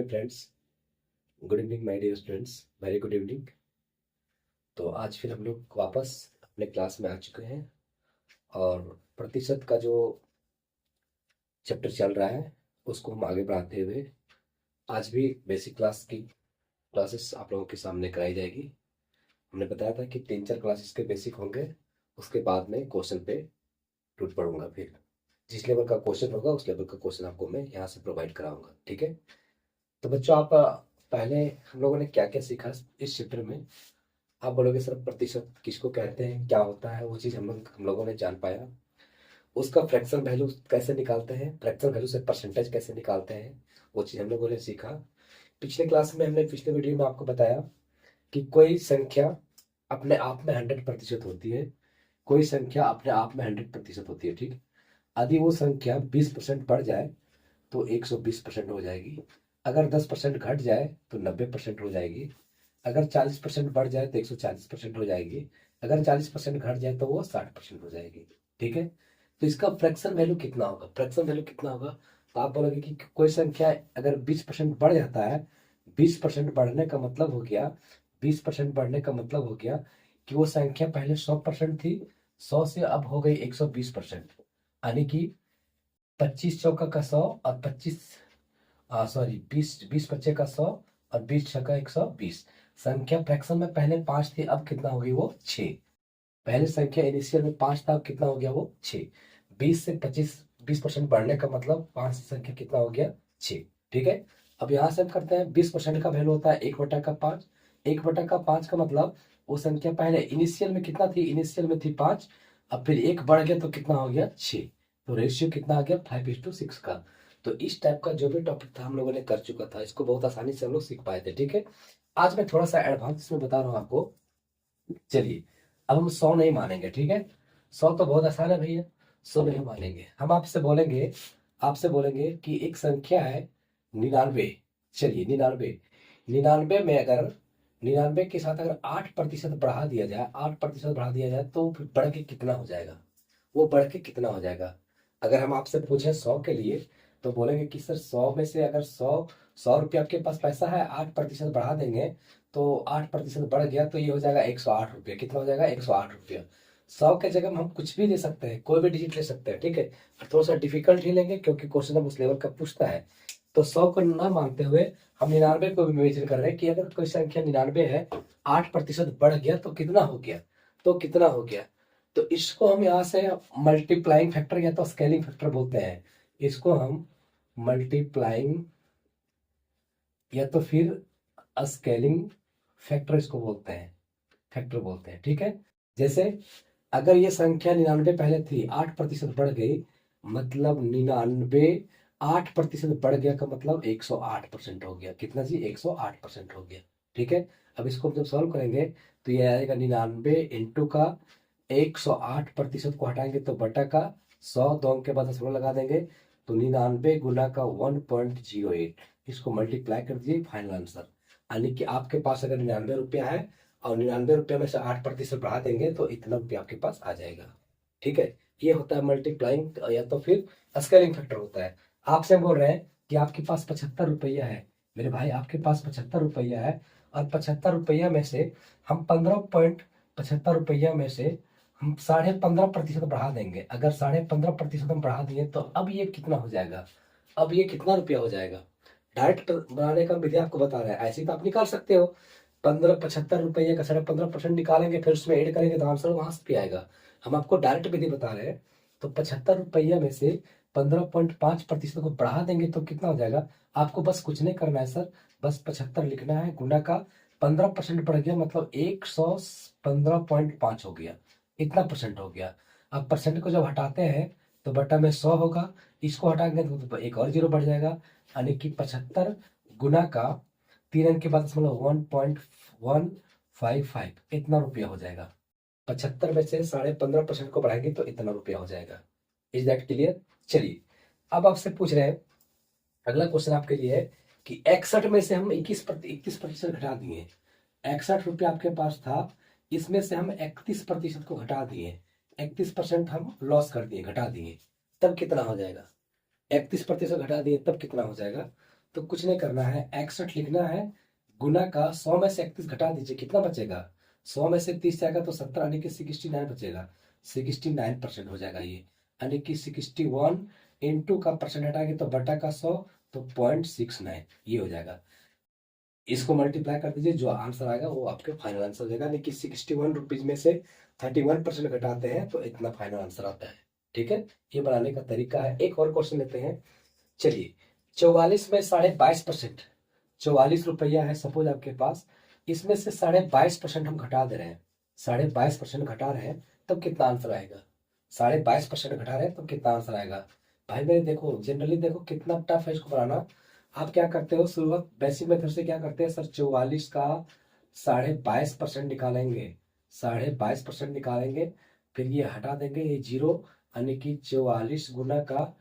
Evening friends. Good evening my dear students, very good evening. तो आज फिर हम लोग वापस अपने क्लास में आ चुके हैं और प्रतिशत का जो चैप्टर चल रहा है उसको हम आगे बढ़ाते हुए आज भी बेसिक क्लास की क्लासेस आप लोगों के सामने कराई जाएगी। हमने बताया था कि 3-4 क्लासेस के बेसिक होंगे, उसके बाद में क्वेश्चन पे टूट पड़ूंगा। फिर जिस लेवल का क्वेश्चन होगा उस लेवल का क्वेश्चन आपको मैं यहाँ से प्रोवाइड कराऊंगा, ठीक है। तो बच्चों आप पहले हम लोगों ने क्या क्या सीखा इस चैप्टर में। आप बोलोगे सर प्रतिशत किसको कहते हैं, क्या होता है, वो चीज़ हम लोगों ने जान पाया। उसका फ्रैक्शन वैल्यू कैसे निकालते हैं, फ्रैक्शन वैल्यू से परसेंटेज कैसे निकालते हैं, वो चीज़ हम लोगों ने सीखा। पिछले क्लास में हमने पिछले वीडियो में आपको बताया कि कोई संख्या अपने आप में 100% होती है, कोई संख्या अपने आप में 100% होती है, ठीक। यदि वो संख्या 20% बढ़ जाए तो 120% हो जाएगी। अगर 10% घट जाए तो 90% हो जाएगी। अगर 40% बढ़ जाए तो 140% हो जाएगी। अगर 40% घट जाए तो वो 60% हो जाएगी, ठीक है। तो इसका फ्रैक्शन वैल्यू कितना होगा, फ्रैक्शन वैल्यू कितना होगा। तो आप बोलोगे कि कोई संख्या अगर 20% बढ़ जाता है, 20% बढ़ने का मतलब हो गया, 20% बढ़ने का मतलब हो गया कि वो संख्या पहले 100% थी, 100 से अब हो गई 120%। यानी कि 25 चौका का 100 और 20 पच्चे का 100 और 20 छक्का 120। संख्या फ्रैक्शन में पहले 5 थी, अब कितना हो गई वो 6। पहले संख्या इनिशियल में 5 था, अब कितना हो गया वो 6। 20 से 25 20% बढ़ने का मतलब 5 से संख्या कितना हो गया 6, ठीक है। अब यहाँ से हम करते हैं 20% का वैल्यू होता है 1/5। 1/5 का मतलब वो संख्या पहले इनिशियल में कितना थी, इनिशियल में थी 5, अब फिर 1 बढ़ गया तो कितना हो गया 6। तो रेशियो कितना आ गया 5:6 का। तो इस टाइप का जो भी टॉपिक था हम लोगों ने कर चुका था, इसको बहुत आसानी से हम लोग सीख पाए थे, ठीक है। आज मैं थोड़ा सा एडवांस इसमें बता रहा हूँ आपको। चलिए अब हम 100 नहीं मानेंगे, ठीक है। 100 तो बहुत आसान है भैया, 100 नहीं मानेंगे। हम आपसे बोलेंगे कि एक संख्या है 99। चलिए 99, 99 में अगर 99 के साथ अगर 8% बढ़ा दिया जाए, 8% बढ़ा दिया जाए तो फिर बढ़ के कितना हो जाएगा, वो बढ़ के कितना हो जाएगा। अगर हम आपसे पूछें 100 के लिए तो बोलेंगे कि सर 100 में से अगर 100 रुपये आपके पास पैसा है, 8% बढ़ा देंगे तो 8% बढ़ गया तो ये हो जाएगा 108 रुपये। कितना हो जाएगा 108 रुपया। 100 के जगह में हम कुछ भी ले सकते हैं, कोई भी डिजिट ले सकते हैं, ठीक है। थोड़ा सा डिफिकल्ट ही लेंगे क्योंकि क्वेश्चन अब उस लेवल का पूछता है। तो 100 को ना मानते हुए हम 99 को भी इमेजिन कर रहे हैं कि अगर कोई संख्या 99 है, 8% बढ़ गया तो कितना हो गया, तो कितना हो गया। तो इसको हम यहाँ से मल्टीप्लाइंग फैक्टर या तो स्केलिंग फैक्टर बोलते हैं। इसको हम मल्टीप्लाइंग या तो फिर स्केलिंग फैक्टर इसको बोलते हैं, फैक्टर बोलते हैं, ठीक है। जैसे अगर ये संख्या 99 पहले थी, 8% बढ़ गई, मतलब 99 8% बढ़ गया का मतलब 108% हो गया। कितना जी 108% हो गया, ठीक है। अब इसको हम जब सॉल्व करेंगे तो ये आएगा 99 इंटू का 108% को हटाएंगे तो बटा का 100, 2 अंक के बाद दशमलव लगा देंगे तो 99 गुना का 1.08, इसको मल्टीप्लाई कर दीजिए, फाइनल आंसर। यानी कि आपके पास अगर 99 रुपया है और 99 रुपये में से 8% बढ़ा देंगे तो इतना रुपया आपके पास आ जाएगा, ठीक है। ये होता है मल्टीप्लाइंग या तो फिर स्केलिंग फैक्टर होता है। आपसे बोल रहे हैं कि आपके पास 75 रुपया है, मेरे भाई आपके पास 75 रुपया है और 75 रुपया में से हम 15.75 रुपया में से हम 15.5% बढ़ा देंगे। अगर 15.5% हम बढ़ा दिए तो अब ये कितना हो जाएगा, अब ये कितना रुपया हो जाएगा। डायरेक्ट बनाने का विधि आपको बता रहा है, ऐसे तो आप निकाल सकते हो। 75 रुपये का 15.5% निकालेंगे फिर उसमें ऐड करेंगे तो आंसर वहां से भी आएगा। हम आपको डायरेक्ट विधि बता रहे हैं। तो 75 रुपया में से 15.5% को बढ़ा देंगे तो कितना हो जाएगा। आपको बस कुछ नहीं करना है सर, बस 75 लिखना है, गुना का 15% बढ़ गया मतलब 115.5 हो गया, इतना परसेंट हो गया। अब परसेंट को जब हटाते हैं तो बटा में 100 होगा, इसको हटाएंगे तो एक और जीरो बढ़ जाएगा। यानी कि 75 गुना का 3 अंक के बाद दशमलव 1.155, इतना रुपया हो जाएगा। 75 में से 15.5% को बढ़ाएंगे तो इतना रुपया हो जाएगा। Is that clear. चलिए अब आपसे पूछ रहे हैं, अगला क्वेश्चन आपके लिए है कि 61 में से हम 21% घटा दिए। 61 रुपया आपके पास था, इसमें से हम 31% को घटा दिए, 31% हम लॉस कर दिए, घटा दिए, तब कितना हो जाएगा। 31% घटा दिए तब कितना हो जाएगा। तो कुछ नहीं करना है, 61 लिखना है, गुना का 100 में से 31 घटा दीजिए, कितना बचेगा? 100 में से 30 जाएगा तो 70 यानी कि 69 बचेगा, 69% हो जाएगा ये, यानी कि 61 इंटू का परसेंट हटाएंगे तो बटा का 100 तो 0.69 ये हो जाएगा। इसको मल्टीप्लाई कर दीजिए, जो आंसर आएगा वो आपके फाइनल आंसर हो जाएगा, यानी कि 61 रुपीज में से 31% घटाते हैं तो इतना फाइनल आंसर आता है। ठीक है, ये बनाने का तरीका है। एक और क्वेश्चन लेते हैं, चलिए। 44 में 22.5%, 44 रुपया है सपोज आपके पास, इसमें से 22.5% हम घटा दे रहे हैं, 22.5% घटा रहे हैं, तब कितना आंसर आएगा? 22.5% घटा रहे हैं तब कितना आंसर आएगा? भाई मेरे देखो, जनरली देखो कितना टफ है इसको बनाना। आप क्या करते हो, शुरुआत बेसिक मेथड से क्या करते हैं सर, 44 का 22.5% निकालेंगे, 22.5% निकालेंगे, फिर ये हटा देंगे, ये जीरो, यानी कि 44 गुना का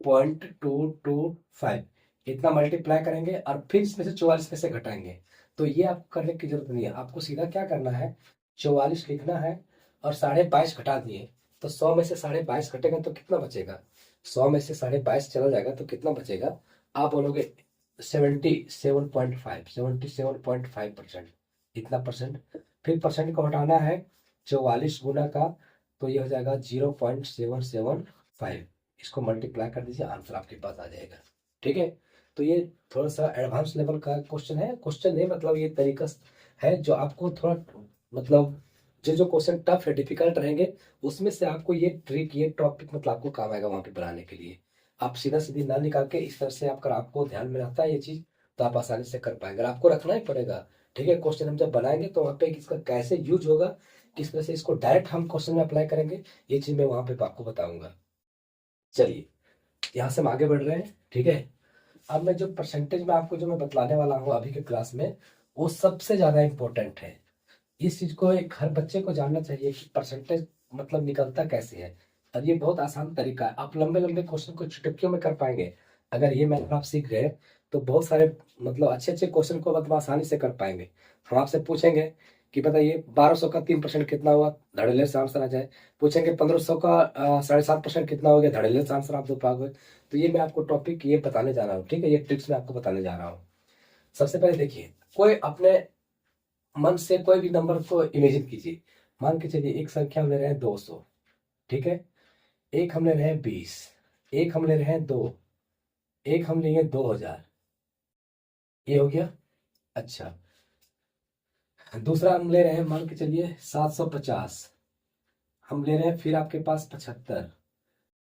0.225 इतना मल्टीप्लाई करेंगे और फिर इसमें से 44 में से घटाएंगे। तो ये आपको करने की जरूरत नहीं है, आपको सीधा क्या करना है, 44 लिखना है और 22.5 घटा दिए, तो 100 में से 22.5 घटेगा तो कितना बचेगा? 100 में से 22.5 चला जाएगा तो कितना बचेगा? आप बोलोगे 77.5% इतना परसेंट। फिर परसेंट को हटाना है 44 गुना का, तो ये हो जाएगा 0.775, इसको मल्टीप्लाई कर दीजिए, आंसर आपके पास आ जाएगा। ठीक है, तो ये थोड़ा सा एडवांस लेवल का क्वेश्चन है, क्वेश्चन नहीं मतलब ये तरीका है जो आपको थोड़ा मतलब जो क्वेश्चन टफ है, डिफिकल्ट रहेंगे, उसमें से आपको ये ट्रिक, ये टॉपिक मतलब आपको काम आएगा वहां पे बनाने के लिए। आप सीधा सीधी ना निकाल के इस तरह से अगर आपको ध्यान में रहता है ये चीज, तो आप आसानी से कर पाएंगे, आपको रखना ही पड़ेगा। ठीक है, क्वेश्चन हम जब बनाएंगे तो वहाँ पे इसका कैसे यूज होगा, किस तरह से इसको डायरेक्ट हम क्वेश्चन में अप्लाई करेंगे, ये चीज मैं वहां पे आपको बताऊंगा। चलिए, यहाँ से हम आगे बढ़ रहे हैं। ठीक है, अब मैं जो परसेंटेज में आपको जो मैं बतलाने वाला हूँ अभी के क्लास में, वो सबसे ज्यादा इंपॉर्टेंट है। इस चीज को एक हर बच्चे को जानना चाहिए कि परसेंटेज मतलब निकलता कैसे है, और ये बहुत आसान तरीका है, आप लंबे लंबे क्वेश्चन को चुटकियों में कर पाएंगे। अगर ये मैथड आप सीख गए तो बहुत सारे मतलब अच्छे अच्छे क्वेश्चन को मतलब आसानी से कर पाएंगे। हम आपसे पूछेंगे कि बताइए 1200 का 3% कितना हुआ, धड़ल्ले से आंसर आ जाए। पूछेंगे 1500 का 7.5% कितना हो गया, धड़ल्ले से आंसर आप दे पाओगे। तो ये मैं आपको टॉपिक ये बताने जा रहा हूँ। ठीक है, ये ट्रिक्स मैं आपको बताने जा रहा हूँ। सबसे पहले देखिए, कोई अपने मन से कोई भी नंबर को इमेजिन कीजिए। मान के चलिए एक संख्या हम ले रहे हैं 200, ठीक है, एक हम ले रहे हैं 20, एक हम ले रहे हैं 2, एक हम लेंगे 2000, ये हो गया। अच्छा, दूसरा हम ले रहे हैं, मान के चलिए 750, हम ले रहे हैं फिर आपके पास 75,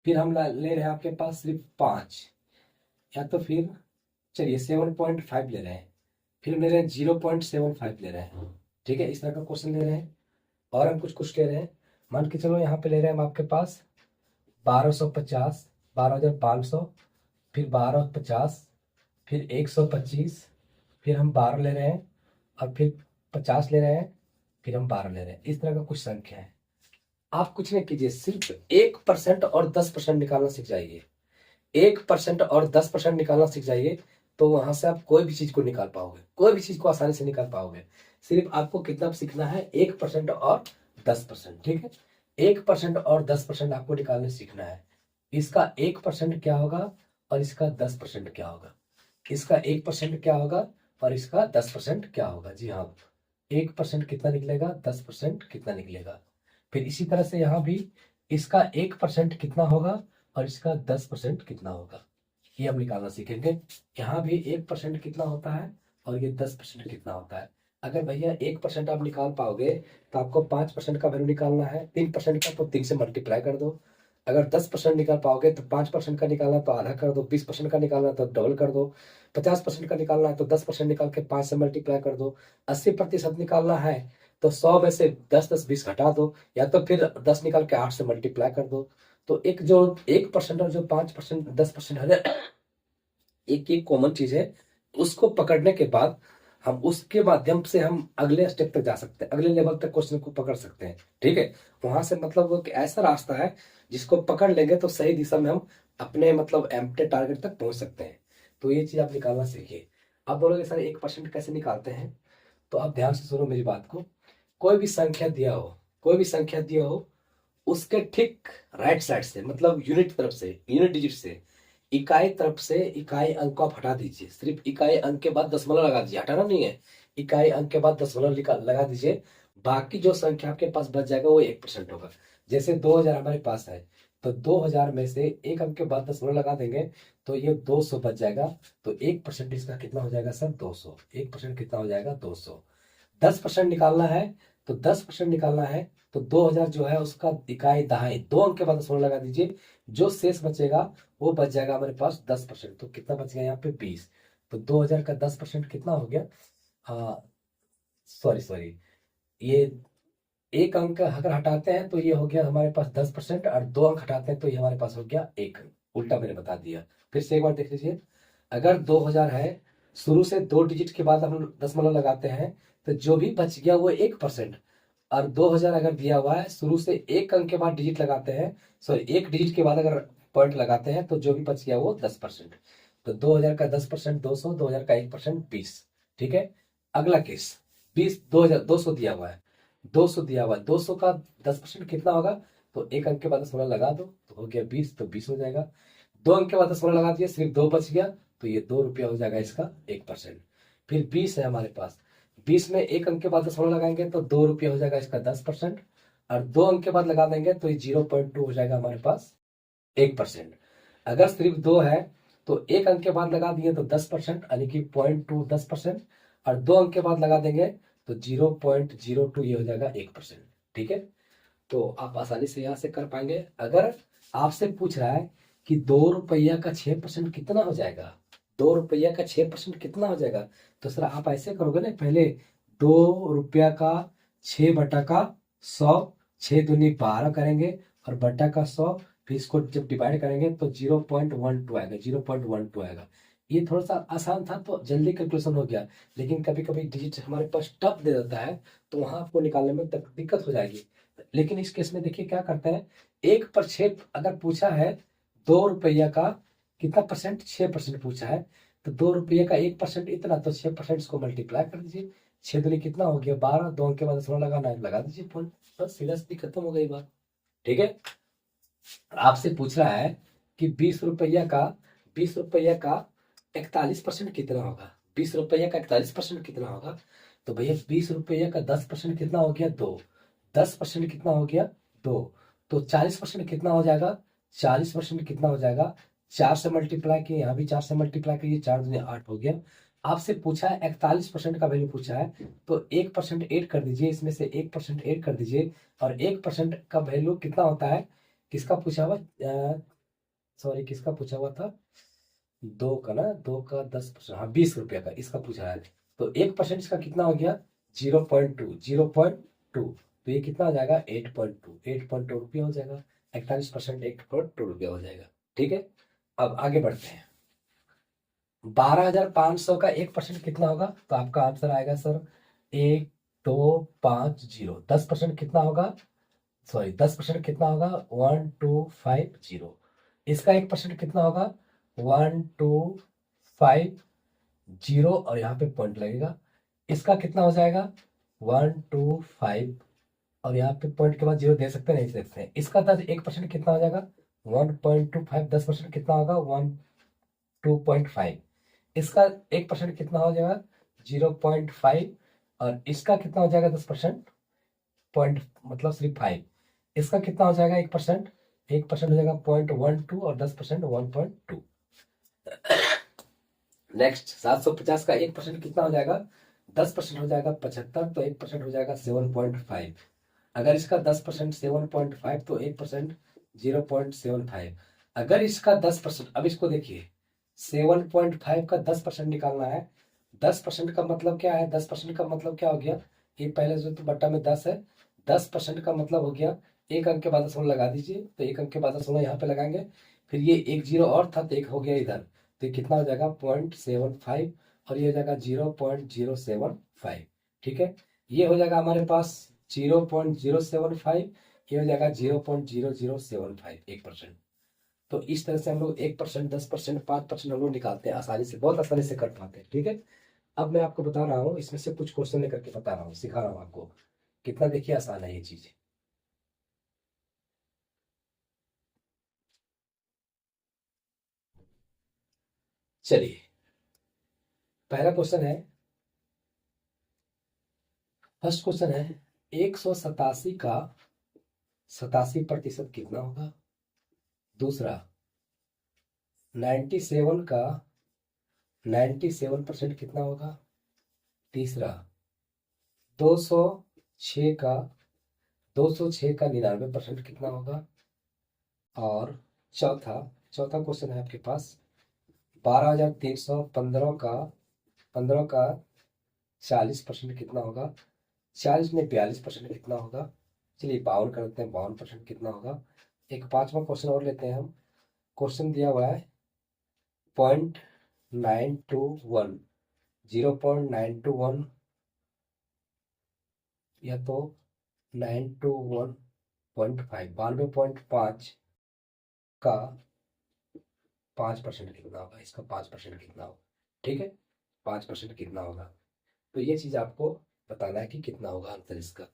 फिर हम ले रहे हैं आपके पास सिर्फ 5, या तो फिर चलिए 7.5 ले रहे हैं, फिर हम ले रहे हैं 0.75 ले रहे हैं। ठीक है, इस तरह का क्वेश्चन ले रहे हैं। और हम कुछ कुछ ले रहे हैं, मान के चलो यहाँ पे ले रहे हैं हम आपके पास 1250, 12,500, फिर 1250, फिर 125, फिर हम 12 ले रहे हैं, और फिर 50 ले रहे हैं, फिर हम 12 ले रहे हैं। इस तरह का कुछ संख्या है। आप कुछ नहीं कीजिए, सिर्फ 1% और 10% निकालना सीख जाइए, 1% और 10% निकालना सीख जाइए, तो वहां से आप कोई भी चीज को निकाल पाओगे, कोई भी चीज को आसानी से निकाल पाओगे। सिर्फ आपको कितना सीखना है, 1% और 10%। ठीक है, 1% और 10% आपको निकालने सीखना है। इसका 1% क्या होगा और इसका 10% क्या होगा, इसका 1% क्या होगा और इसका 10% क्या होगा। जी हाँ, 1% कितना निकलेगा, 10% कितना निकलेगा। फिर इसी तरह से यहाँ भी इसका 1% कितना होगा और इसका 10% कितना होगा, ये हम निकालना सीखेंगे। यहाँ भी 1% कितना होता है और ये 10% कितना होता है। अगर भैया 1% आप निकाल पाओगे तो आपको 5% का वैल्यू निकालना है, 3% का तो 3 से मल्टीप्लाई कर दो। अगर 10% निकाल पाओगे तो 5% का निकालना तो आधा कर दो, 20% का निकालना तो डबल कर दो, 50% का निकालना है तो 10% निकाल के 5 से मल्टीप्लाई कर दो, 80% निकालना है तो 100 में से 10-10-20 घटा दो, या तो फिर 10 निकाल के 8 से मल्टीप्लाई कर दो। तो एक जो 1% और जो 5%, 10% है, एक एक कॉमन चीज है, उसको पकड़ने के बाद हम उसके माध्यम से हम अगले स्टेप तक जा सकते हैं, अगले लेवल तक क्वेश्चन को पकड़ सकते हैं। ठीक है, वहां से मतलब वो एक ऐसा रास्ता है जिसको पकड़ लेंगे तो सही दिशा में हम अपने मतलब एम्प्टे टारगेट तक पहुंच सकते हैं। तो ये चीज आप निकालना सीखिए। आप बोलोगे सर 1% कैसे निकालते हैं, तो आप ध्यान से सुनो मेरी बात को। कोई भी संख्या दिया हो, कोई भी संख्या दिया हो, उसके ठीक राइट साइड से मतलब यूनिट तरफ से, यूनिट डिजिट से इकाई तरफ से इकाई अंक को आप हटा दीजिए, सिर्फ इकाई अंक के बाद दशमलव लगा दीजिए, हटाना नहीं है, इकाई अंक के बाद दशमलव लगा दीजिए। बाकी जो संख्या आपके पास बच जाएगा वो 1% होगा। जैसे 2000 हमारे पास है, तो 2000 में से एक अंक के बाद दशमलव लगा देंगे तो ये 200 बच जाएगा। तो 1% इसका कितना हो जाएगा सर? 200। 1% कितना हो जाएगा? 200। 10% निकालना है, तो 10% निकालना है तो 2000 जो है उसका इकाई दहाई, दो अंक के बाद दशमलव लगा दीजिए, जो शेष बचेगा वो बच जाएगा हमारे पास 10%। तो कितना बच गया यहाँ पे? 20। तो 2000 का 10% कितना हो गया? सॉरी सॉरी, ये एक अंक अगर हटाते हैं तो ये हो गया हमारे पास 10%, और दो अंक हटाते हैं तो ये हमारे पास हो गया एक अंक। उल्टा मैंने बता दिया। फिर से एक बार देख लीजिए, अगर 2000 है, शुरू से 2 डिजिट के बाद हम दशमलव लगाते हैं तो जो भी बच गया वो 1%। और 2000 अगर दिया हुआ है, शुरू से एक अंक के बाद डिजिट लगाते हैं, सॉरी एक डिजिट के बाद अगर पॉइंट लगाते हैं तो जो भी बच गया वो 10%। तो 2000 का 10% 200, 2000 का 1% 20। ठीक है, अगला केस 20, 2000 200 दिया हुआ है, 200 दिया हुआ है, 200 का 10% कितना होगा? तो एक अंक के बाद दशमलव लगा दो तो हो गया 20, तो 20 हो जाएगा। दो अंक के बाद दशमलव लगा दिया, सिर्फ दो बच गया, तो ये 2 रुपया हो जाएगा इसका 1%। फिर 20 है हमारे पास, 20 में एक अंक के बाद दशमलव लगाएंगे तो 2 रुपया हो जाएगा इसका 10%, और दो अंक के बाद लगा देंगे तो ये 0.2 हो जाएगा हमारे पास 1%। अगर सिर्फ दो है तो एक अंक के बाद लगा दिए तो 10%, यानी कि 0.2 10%, और दो अंक के बाद लगा देंगे तो 0.02 ये हो जाएगा 1%। ठीक है, तो आप आसानी से यहाँ से कर पाएंगे। अगर आपसे पूछ रहा है कि 2 रुपया का 6% कितना हो जाएगा, 2 रुपया का 6% कितना हो जाएगा, तो सर आप ऐसे करोगे ना, पहले 2 रुपया का 6/100, 6 दूनी 12 करेंगे और बटा का 100, फिर इसको जब डिवाइड करेंगे तो 0.12 आएगा, 0.12 आएगा। ये थोड़ा सा आसान था तो जल्दी कैलकुलेशन हो गया, लेकिन कभी कभी डिजिट हमारे पास टफ दे देता है तो वहां आपको निकालने में दिक्कत हो जाएगी। लेकिन इस केस में देखिए क्या करते हैं, 1/6 अगर पूछा है, 2 रुपया का कितना परसेंट? 6% पूछा है, तो 2 रुपये का 1% इतना, तो 6% इसको मल्टीप्लाई कर दीजिए, 6 दूनी कितना हो गया 12, दो अंक के बाद दशमलव लगाना है, लगा दीजिए पॉइंट, बस सीधा सीधी खत्म हो गई बात। ठीक है, आपसे पूछ रहा है कि 20 रुपया का 41% कितना होगा, 20 रुपया का 41% कितना होगा? तो भैया 20 रुपया का 10% कितना हो गया? 2। 10% कितना हो गया? 2। तो 40% कितना हो जाएगा? 40% कितना हो जाएगा? 4 से मल्टीप्लाई किए, यहाँ भी 4 से मल्टीप्लाई करिए, 4 दूनी 8 हो गया। आपसे पूछा है 41% का वैल्यू पूछा है, तो 1% ऐड कर दीजिए, इसमें से 1% ऐड कर दीजिए, और 1% का वैल्यू कितना होता है? किसका पूछा हुआ? सॉरी, किसका पूछा हुआ था? दो का ना, 2 का 10%, हाँ 20 रुपया का इसका पूछा है। तो 1% इसका कितना हो गया? 0.2, 0.2, तो ये कितना हो जाएगा? 8.2, 8.2 रुपया हो जाएगा। 41% 8.2 रुपया हो जाएगा। ठीक है, अब आगे बढ़ते हैं। 12,500 का 1% कितना होगा? तो आपका आंसर आएगा सर 1250। 10% कितना होगा? सॉरी, 10% कितना होगा? 1250। इसका 1% कितना होगा? 1250, और यहाँ पे पॉइंट लगेगा। इसका कितना हो जाएगा? 125, और यहाँ पे पॉइंट के बाद जीरो दे सकते हैं, नहीं दे सकते हैं। इसका 1% कितना हो जाएगा? 1.25। 10% कितना होगा? 2.5। इसका 1% कितना हो जाएगा? 0.5, और इसका कितना हो जाएगा? 10% पॉइंट मतलब सिर्फ 5। इसका कितना हो जाएगा? 1%, 1% हो जाएगा 0.12, और 10% 1.2। नेक्स्ट 750 का 1% कितना हो जाएगा? 10% हो जाएगा 75, तो 1% हो जाएगा 7.5। अगर इसका 10% 7.5, तो 1% 0.75। अगर इसका 10%, अब इसको देखिए, 7.5 का 10% निकालना है। 10% का मतलब क्या है? 10% का मतलब क्या हो गया? ये पहले जो तो बट्टा में 10 है, 10% का मतलब हो गया, एक अंक के बाद दशमलव लगा दीजिए, तो एक अंक के बाद दशमलव यहाँ पे लगाएंगे, फिर ये एक जीरो और था तो एक हो गया इधर, तो ये कितना हो जाएगा? 0.75, और ये हो जाएगा 0.075। ठीक है, ये हो जाएगा हमारे पास 0.075, ये हो जाएगा 0.0075, 1%। तो इस तरह से हम लोग 1%, 10%, 5% हम लोग निकालते हैं, आसानी से, बहुत आसानी से कर पाते हैं। ठीक है, अब मैं आपको बता रहा हूँ, इसमें से कुछ क्वेश्चन लेकर के बता रहा हूँ, सिखा रहा हूँ आपको, कितना देखिए आसान है ये चीज। चलिए पहला क्वेश्चन है, फर्स्ट क्वेश्चन है 187 का 87% कितना होगा। दूसरा 97 का 97% कितना होगा। तीसरा 206 का 99% कितना होगा। और चौथा चौथा क्वेश्चन है आपके पास 12,315 का 40% कितना होगा। 40 में 42% कितना होगा। चलिए 52 कर देते हैं, 52% कितना होगा। एक पांचवा क्वेश्चन और लेते हैं हम। क्वेश्चन दिया हुआ है 0.921 0.921 या तो 921.5 92.5 का 5% कितना होगा। इसका 5% कितना होगा। ठीक है, 5% कितना होगा। तो ये चीज आपको बताना है कि कितना होगा आंसर इसका।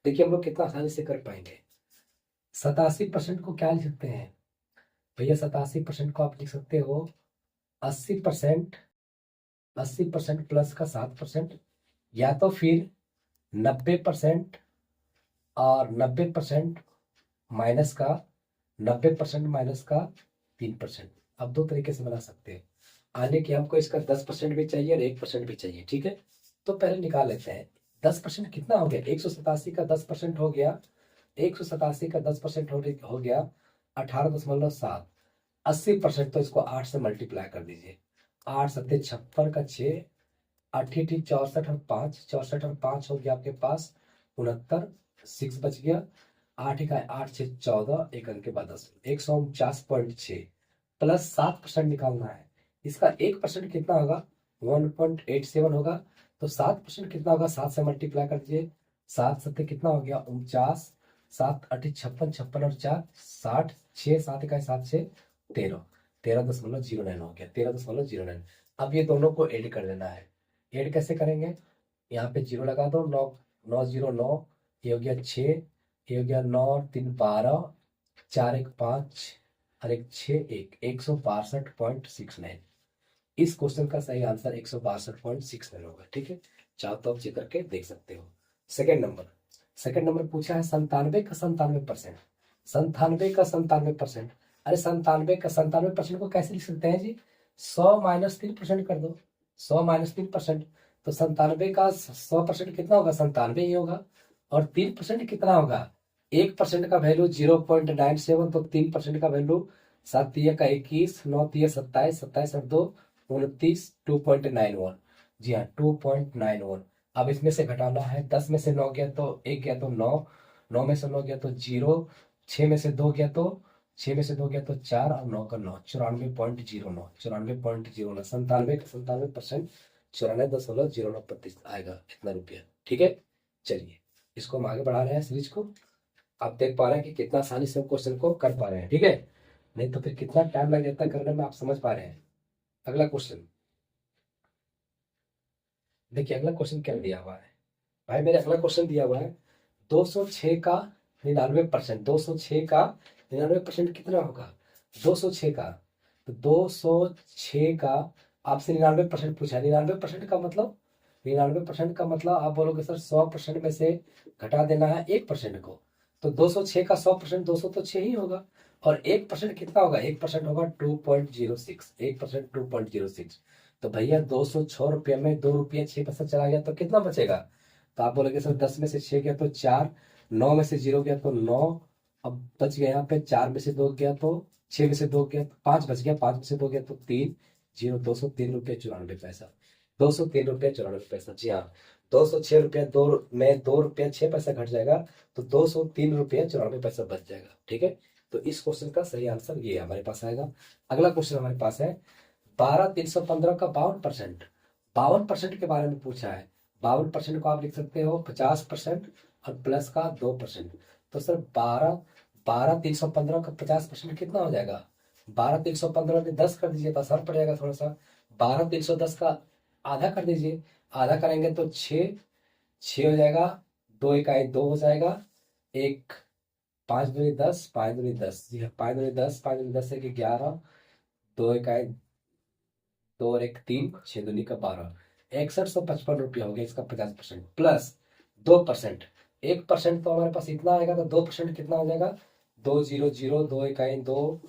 देखिए हम लोग कितना आसानी से कर पाएंगे। 87% को क्या लिख सकते हैं भैया। 87% को आप लिख सकते हो 80% 80% प्लस का 7%, या तो फिर 90% और 90% माइनस का 90% माइनस का 3%। अब दो तरीके से बना सकते हैं। आने की हमको इसका 10% भी चाहिए और 1% भी चाहिए। ठीक है, तो पहले निकाल लेते हैं। 10% कितना हो गया। 187 का 10% हो गया। 187 का 10% हो गया 18.7। 80% तो इसको 8 से मल्टीप्लाई कर दीजिए। 8 सत्ते 56 का 6, 8 64 और 5, 64 और 5 हो गया आपके पास 69। 6 बच गया। 8 का 8 6 14, एक अंक के बाद 10, 149.6 प्लस 7% निकालना है। इसका 1% कितना होगा 1.87 होगा। तो 7% कितना होगा 7 से मल्टीप्लाई कर दीजिए। 7 सत्ते कितना हो गया 49, 7 8 56, 56 और 4 60, 6 7 का 7 6 13, 13.09 हो गया 13.09। अब ये दोनों को ऐड कर देना है। ऐड कैसे करेंगे, यहाँ पे जीरो लगा दो। 9 9 0 9, ये हो गया 6, ये हो गया 9 और 3 12, 4 1 5 और 1 6 1, 162.69। इस क्वेश्चन का सही आंसर 162.69 होगा। ठीक है, चाहो तो आप चेक करके देख सकते हो। सेकंड नंबर पूछा है 97 का 97%। 97 का 97%, अरे 97 को कैसे लिख सकते हैं जी। 100 माइनस 3% कर दो। 100 माइनस 3%, तो 97 का 100% कितना होगा 97 ही होगा। और 3% कितना होगा। 1% का वैल्यू 0.97, तो 3% का वैल्यू 7 तिया का 21, 9 तिया 27, 27 और 2 29, 2.91। जी हाँ 2.91। अब इसमें से घटाना है। 10 में से 9 गया तो 1 गया तो 9, 9 में से 9 गया तो 0, 6 में से 2 गया तो 6 में से 2 गया तो 4 और 9 का 9, 94.09, 94.09। 97 का 97%, 94.09 आएगा इतना रुपया। ठीक है, चलिए इसको हम आगे बढ़ा रहे हैं सीरीज को। आप देख पा रहे हैं कि कितना आसानी से हम क्वेश्चन को कर पा रहे हैं। ठीक है, नहीं तो फिर कितना टाइम लग जाता है करने में, आप समझ पा रहे हैं। अगला क्वेश्चन देखिए। अगला क्वेश्चन क्या दिया हुआ है भाई मेरे। अगला क्वेश्चन दिया हुआ है 206 का 99%। 206 का 99% कितना होगा। 206 का, तो 206 का आपसे 99% पूछा है। 99% का मतलब 99% का मतलब आप बोलोगे सर 100% में से घटा देना है 1% को। तो 206 का 100%, 200 तो 6 ही होगा। और 1% कितना होगा, 1% होगा 2.06, 1% 2.06। तो भैया 206 रुपये में 2 रुपये 6 पैसा चला गया तो कितना बचेगा। तो आप बोलोगे सर 10 में से 6 गया तो 4, 9 में से 0 गया तो 9, अब बच गया यहाँ पे 4 में से 2 गया तो 6 में से 2 गया तो 5 बच गया, 5 में से 2 गया तो 3, 0, 203 रुपये 94 पैसा। 203 रुपये 94 पैसा। जी हाँ, 206 रुपया 2 में 2 रुपया 6 पैसा घट जाएगा, तो 203 रुपया 94 पैसा बच जाएगा। ठीक है, तो इस क्वेश्चन का सही आंसर ये हमारे पास आएगा। अगला क्वेश्चन हमारे पास है 12,315 का 52%। 52% के बारे में पूछा है। 52% को आप लिख सकते हो 50% और प्लस का 2%। तो सर 12,315 का 50% कितना हो जाएगा। 12,315 में 10 कर दीजिए तो आसान पड़ जाएगा थोड़ा सा। 12,310 का आधा कर दीजिए। आधा करेंगे तो 6, 6 हो जाएगा। 2 इकाई 2 हो जाएगा। एक 5 दूनी 10, 5 दूनी 10, जी हाँ 5 दूनी 10, 5 दूनी 10 है कि 11, 2 इकाई 2 और 1 3, 6 दूनी का 12, 6155 हो गया इसका 50% प्लस 2%। 1% तो हमारे पास इतना आएगा, तो 2% कितना हो जाएगा? 200, 2 इकाई 2,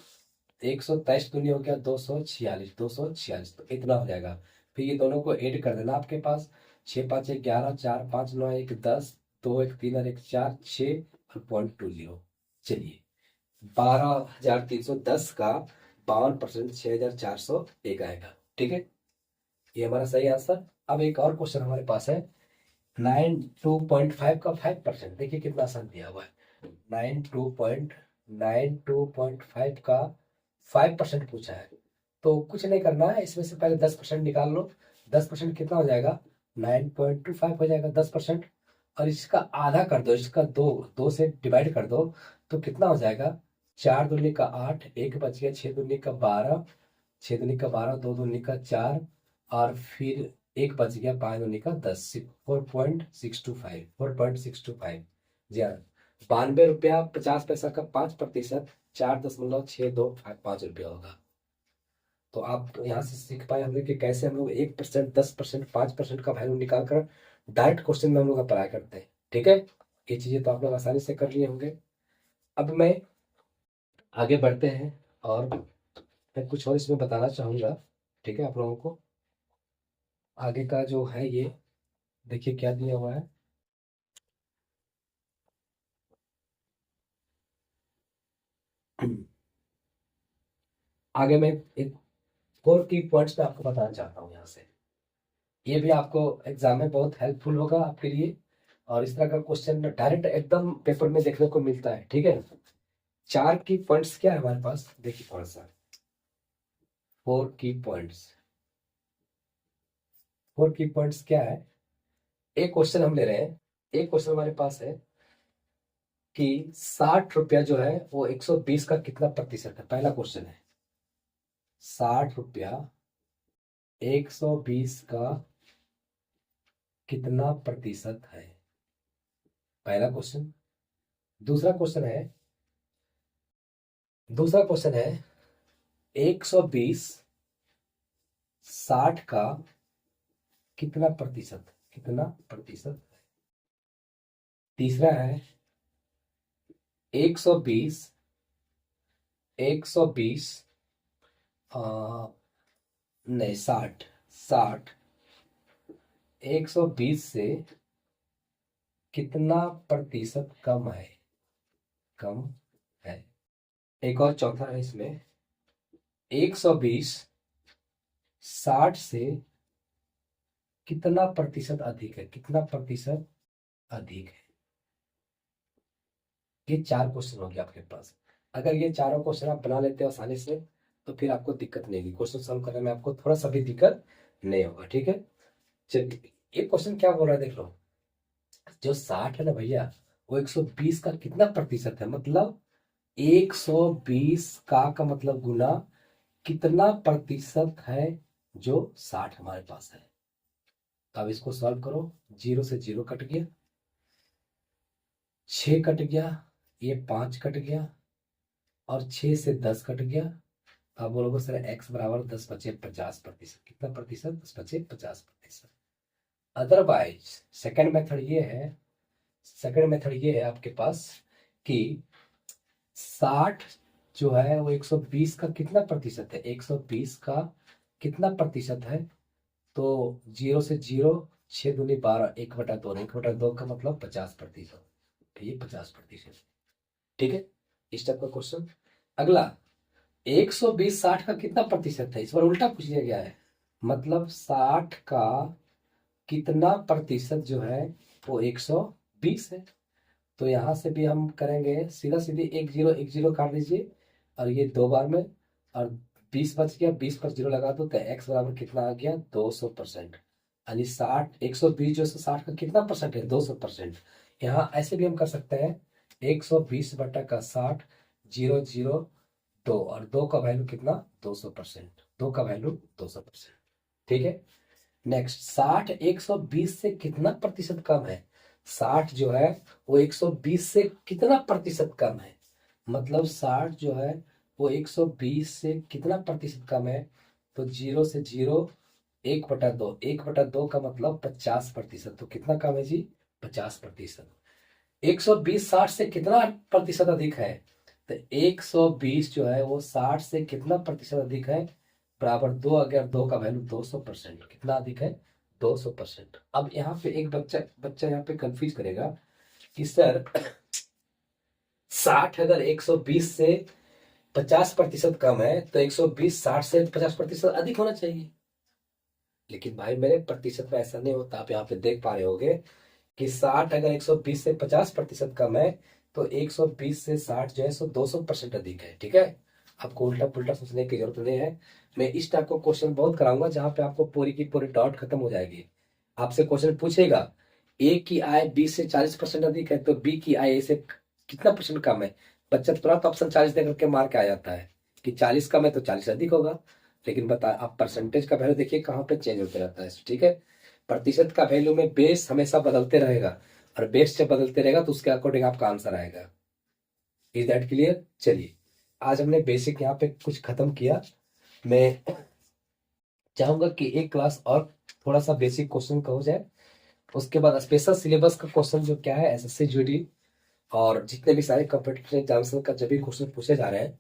123 दूनी हो गया 246, 246 तो इतना हो जाएगा। फिर ये दोनों को ऐड कर देना आपके पास, 6 5 1 11, 4 5 9 1 10, 2 1 3 और 1 4 6 और 0.20। चलिए 12,310 का 52% 6,401 आएगा। ठीक है, ये हमारा सही आंसर। अब एक और क्वेश्चन हमारे पास है, 92.5 का 5%। देखिए कितना आसान दिया हुआ है। 92.5 का 5% पूछा है, तो कुछ नहीं करना है, इसमें से पहले 10% निकाल लो। 10% कितना हो जाएगा? 9.25 हो जाएगा 10%। और इसका आधा कर दो, इसका दो दो से डिवाइड कर दो, तो कितना हो जाएगा? 4 दूनी का 8, 1 बच गया, 6 दूनी का 12, 6 दूनी का 12, 2 दूनी का 4 और फिर 1 बच गया, 5 दूनी का 10, 4.625, 4.625। जी हाँ, 92 रुपया 50 पैसा का 5%, 4.625 रुपया होगा। तो आप यहाँ से सीख पाए हमने कि कैसे हम लोग 1%, 10%, 5% का वैल्यू निकाल कर डायरेक्ट क्वेश्चन में हम लोग अप्लाई करते हैं। ठीक है, ये चीज़ें तो आप लोग आसानी से कर लिए होंगे। अब मैं आगे बढ़ते हैं और मैं कुछ और इसमें बताना चाहूँगा। ठीक है, आप लोगों को आगे का जो है ये देखिए क्या दिया हुआ है। आगे मैं एक फोर की पॉइंट्स में आपको बताना चाहता हूँ यहाँ से। ये भी आपको एग्जाम में बहुत हेल्पफुल होगा आपके लिए, और इस तरह का क्वेश्चन डायरेक्ट एकदम पेपर में देखने को मिलता है। ठीक है, 4 की पॉइंट्स क्या है हमारे पास, देखिए थोड़ा सा। 4 की पॉइंट्स, 4 की पॉइंट्स क्या है? एक क्वेश्चन हम ले रहे हैं, एक क्वेश्चन हमारे पास है कि 60 रुपया जो है वो 120 का कितना प्रतिशत है। पहला क्वेश्चन है 60 रुपया 120 का कितना प्रतिशत है, पहला क्वेश्चन। दूसरा क्वेश्चन है, दूसरा क्वेश्चन है 120 60 का कितना प्रतिशत, कितना प्रतिशत है। तीसरा है 120 120 नहीं 60 60 120 से कितना प्रतिशत कम है, कम है। एक और चौथा है इसमें 120 60 से कितना प्रतिशत अधिक है, कितना प्रतिशत अधिक है। ये 4 क्वेश्चन हो गए आपके पास। अगर ये चारों क्वेश्चन आप बना लेते हो आसानी से, तो फिर आपको दिक्कत नहीं होगी, क्वेश्चन सॉल्व करने में आपको थोड़ा सा भी दिक्कत नहीं होगा। ठीक है, चलिए ये क्वेश्चन क्या बोल रहा है देख लो। जो 60 है ना भैया, वो 120 का कितना प्रतिशत है, मतलब 120 का मतलब गुना कितना प्रतिशत है जो 60 हमारे पास है। तो अब इसको सॉल्व करो, 0 से 0 कट गया, 6 कट गया, ये 5 कट गया और 6 से 10 कट गया। अब बोलोगे सर x बराबर 10 बचे 50%, कितना प्रतिशत? 10 बचे 50%। अदरवाइज सेकंड मेथड ये है, सेकंड मेथड ये है आपके पास कि 60 जो है वो 120 का कितना प्रतिशत है, 120 का कितना प्रतिशत है। तो 0 से 0, 6 दूनी 12, 1/2, 1/2 का मतलब 50%, ये 50%। ठीक है, इस टाइप का क्वेश्चन। अगला 120 60 का कितना प्रतिशत है, इस बार उल्टा पूछ लिया गया है, मतलब 60 का कितना प्रतिशत जो है वो 120 है। तो यहाँ से भी हम करेंगे सीधा सीधी, 1 0 काट दीजिए और ये 2 बार में, और 20 बच गया, 20 पर 0 लगा दो, तो x बराबर कितना आ गया? 200%। यानी 60 120 जो 60 का कितना परसेंट है? 200%। यहाँ ऐसे भी हम कर सकते हैं, 120 बटा का 60, 0 0 2, और 2 का वैल्यू कितना? 200%, 2 का वैल्यू 200%। ठीक है, नेक्स्ट 60 120 से कितना प्रतिशत कम है। 60 जो है वो 120 से कितना प्रतिशत कम है, मतलब 60 जो है वो 120 से कितना प्रतिशत कम है। तो 0 से 0 1/2, 1/2 का मतलब 50%। तो कितना कम है जी? 50%। 120 60 से कितना प्रतिशत अधिक है? तो 120 जो है वो 60 से कितना प्रतिशत अधिक है? बराबर 2, अगर 2 का वैल्यू 200%, कितना अधिक है? 200%। अब यहाँ पे एक बच्चा बच्चा यहाँ पे कंफ्यूज करेगा कि सर 60 अगर 120 से 50% कम है तो 120 60 से 50% अधिक होना चाहिए। लेकिन भाई मेरे प्रतिशत में ऐसा नहीं होता। आप यहाँ पे देख पा रहे होगे कि 60 अगर 120 से 50% कम है तो 120 से 60 जो है सो 200% अधिक है। ठीक है, आपको उल्टा पुल्टा सोचने की जरूरत नहीं है। मैं इस टाइप का क्वेश्चन बहुत कराऊंगा जहां पे आपको पूरी की पूरी डाउट खत्म हो जाएगी। आपसे क्वेश्चन पूछेगा ए की आय 20 से 40% अधिक है तो बी की आय ए से कितना परसेंट कम है? बच्चा तुरंत ऑप्शन 40 देकर के मार के आ जाता है कि 40 कम है तो 40 अधिक होगा। लेकिन बता, आप परसेंटेज का वैल्यू देखिए कहाँ पे चेंज होते रहता है। ठीक है, प्रतिशत का वैल्यू में बेस हमेशा बदलते रहेगा और बेस जब बदलते रहेगा तो उसके अकॉर्डिंग आपका आंसर आएगा। Is that clear? चलिए, आज हमने बेसिक यहाँ पे कुछ खत्म किया। मैं चाहूंगा कि एक क्लास और थोड़ा सा बेसिक क्वेश्चन का हो जाए, उसके बाद स्पेशल सिलेबस का क्वेश्चन जो क्या है एसएससी जीडी और जितने भी सारे कॉम्पिटिटिव एग्जाम्स का जब भी क्वेश्चन पूछे जा रहे हैं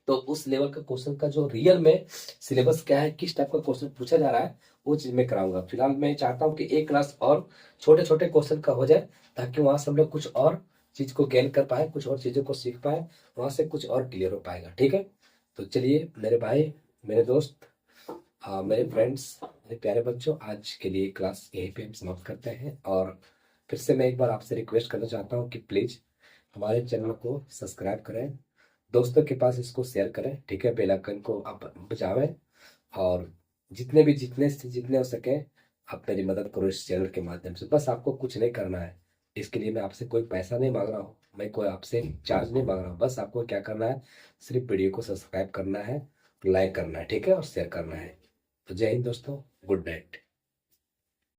तो उस लेवल का क्वेश्चन का जो रियल में सिलेबस क्या है, किस टाइप का क्वेश्चन पूछा जा रहा है, वो चीज मैं कराऊंगा। फिलहाल मैं चाहता हूँ कि एक क्लास और छोटे छोटे क्वेश्चन का हो जाए ताकि वहां से हम लोग कुछ और चीज को गेन कर पाए, कुछ और चीजों को सीख पाए, वहां से कुछ और क्लियर हो पाएगा। ठीक है, तो चलिए मेरे भाई, मेरे दोस्त, मेरे फ्रेंड्स, मेरे प्यारे बच्चों, आज के लिए क्लास यहीं पे हम समाप्त करते हैं। और फिर से मैं एक बार आपसे रिक्वेस्ट करना चाहता हूँ कि प्लीज़ हमारे चैनल को सब्सक्राइब करें, दोस्तों के पास इसको शेयर करें। ठीक है, बेल आइकन को आप बजावें और जितने से जितने हो सके आप मेरी मदद करो इस चैनल के माध्यम से। बस आपको कुछ नहीं करना है, इसके लिए मैं आपसे कोई पैसा नहीं मांग रहा हूँ, मैं कोई आपसे चार्ज नहीं मांग रहा हूँ। बस आपको क्या करना है, सिर्फ वीडियो को सब्सक्राइब करना है, लाइक करना है, ठीक है, और शेयर करना है। तो जय हिंद दोस्तों, गुड नाइट।